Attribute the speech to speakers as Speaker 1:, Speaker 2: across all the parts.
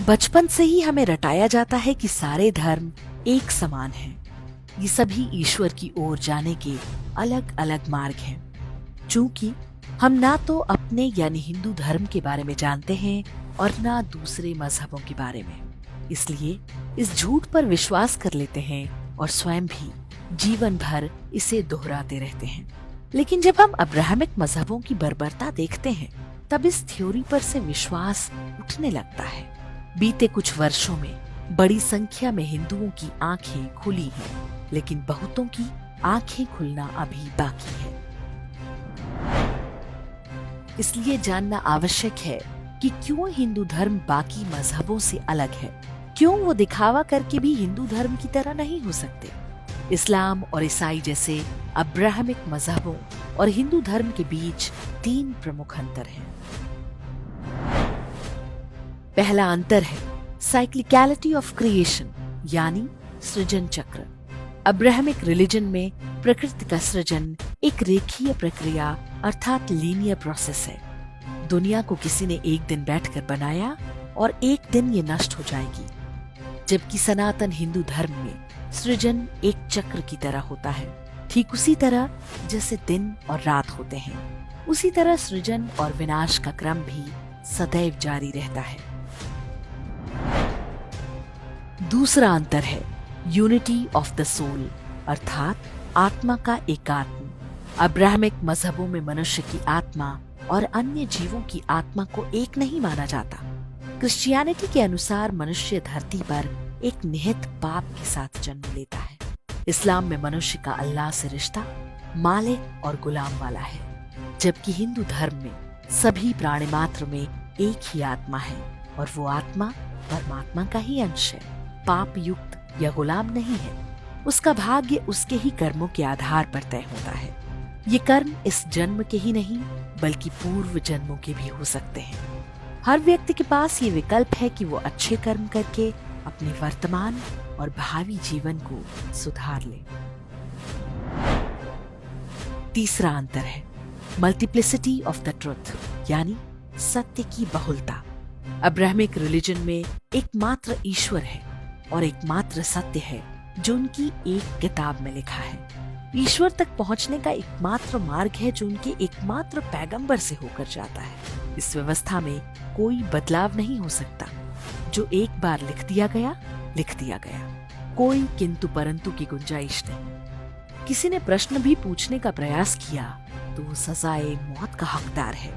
Speaker 1: बचपन से ही हमें रटाया जाता है कि सारे धर्म एक समान हैं। ये सभी ईश्वर की ओर जाने के अलग अलग मार्ग हैं। चूंकि हम ना तो अपने यानी हिंदू धर्म के बारे में जानते हैं और ना दूसरे मजहबों के बारे में, इसलिए इस झूठ पर विश्वास कर लेते हैं और स्वयं भी जीवन भर इसे दोहराते रहते हैं। लेकिन जब हम अब्राहमिक मजहबों की बर्बरता देखते हैं, तब इस थ्योरी पर से विश्वास उठने लगता है। बीते कुछ वर्षों में बड़ी संख्या में हिंदुओं की आंखें खुली हैं, लेकिन बहुतों की आंखें खुलना अभी बाकी है। इसलिए जानना आवश्यक है कि क्यों हिंदू धर्म बाकी मजहबों से अलग है, क्यों वो दिखावा करके भी हिंदू धर्म की तरह नहीं हो सकते। इस्लाम और ईसाई जैसे अब्राहमिक मजहबों और हिंदू धर्म के बीच 3 प्रमुख अंतर हैं। पहला अंतर है साइक्लिकलिटी ऑफ क्रिएशन, यानी सृजन चक्र। अब्राहमिक रिलीजन में प्रकृति का सृजन एक रेखीय प्रक्रिया अर्थात लीनियर प्रोसेस है। दुनिया को किसी ने एक दिन बैठकर बनाया और एक दिन ये नष्ट हो जाएगी, जबकि सनातन हिंदू धर्म में सृजन एक चक्र की तरह होता है। ठीक उसी तरह जैसे दिन और रात होते हैं, उसी तरह सृजन और विनाश का क्रम भी सदैव जारी रहता है। दूसरा अंतर है यूनिटी ऑफ द सोल, अर्थात आत्मा का एकात्म। अब्राहमिक मजहबों में मनुष्य की आत्मा और अन्य जीवों की आत्मा को एक नहीं माना जाता। क्रिश्चियनिटी के अनुसार मनुष्य धरती पर एक निहित पाप के साथ जन्म लेता है। इस्लाम में मनुष्य का अल्लाह से रिश्ता मालिक और गुलाम वाला है, जबकि हिंदू धर्म में सभी प्राणी मात्र में एक ही आत्मा है और वो आत्मा परमात्मा का ही अंश है, पाप युक्त या गुलाम नहीं है। उसका भाग्य उसके ही कर्मों के आधार पर तय होता है। ये कर्म इस जन्म के ही नहीं बल्कि पूर्व जन्मों के भी हो सकते हैं। हर व्यक्ति के पास ये विकल्प है कि वो अच्छे कर्म करके अपने वर्तमान और भावी जीवन को सुधार ले। तीसरा अंतर है मल्टीप्लिसिटी ऑफ द ट्रुथ, यानी सत्य की बहुलता। अब्राहमिक रिलीजन में एकमात्र ईश्वर है और एकमात्र सत्य है जो उनकी एक किताब में लिखा है। ईश्वर तक पहुंचने का एकमात्र मार्ग है जो उनके एकमात्र पैगंबर से होकर जाता है। इस व्यवस्था में कोई बदलाव नहीं हो सकता। जो एक बार लिख दिया गया, कोई किंतु परंतु की गुंजाइश नहीं। किसी ने प्रश्न भी पूछने का प्रयास किया तो वो सजाए मौत का हकदार है।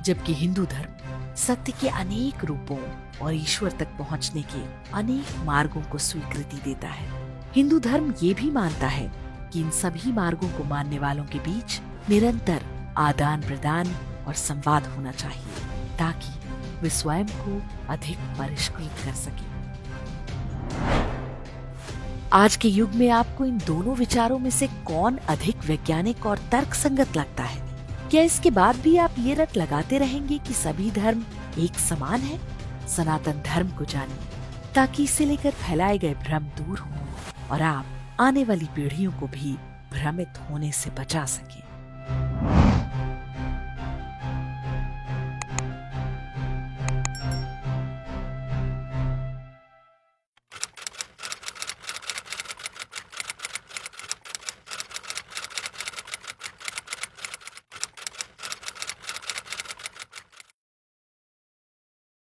Speaker 1: जबकि हिंदू धर्म सत्य के अनेक रूपों और ईश्वर तक पहुंचने के अनेक मार्गों को स्वीकृति देता है। हिंदू धर्म ये भी मानता है कि इन सभी मार्गों को मानने वालों के बीच निरंतर आदान प्रदान और संवाद होना चाहिए, ताकि वे स्वयं को अधिक परिष्कृत कर सके। आज के युग में आपको इन दोनों विचारों में से कौन अधिक वैज्ञानिक और तर्कसंगत लगता है? क्या इसके बाद भी आप ये रट लगाते रहेंगे कि सभी धर्म एक समान है? सनातन धर्म को जानिए, ताकि इसे लेकर फैलाए गए भ्रम दूर हों और आप आने वाली पीढ़ियों को भी भ्रमित होने से बचा सकें।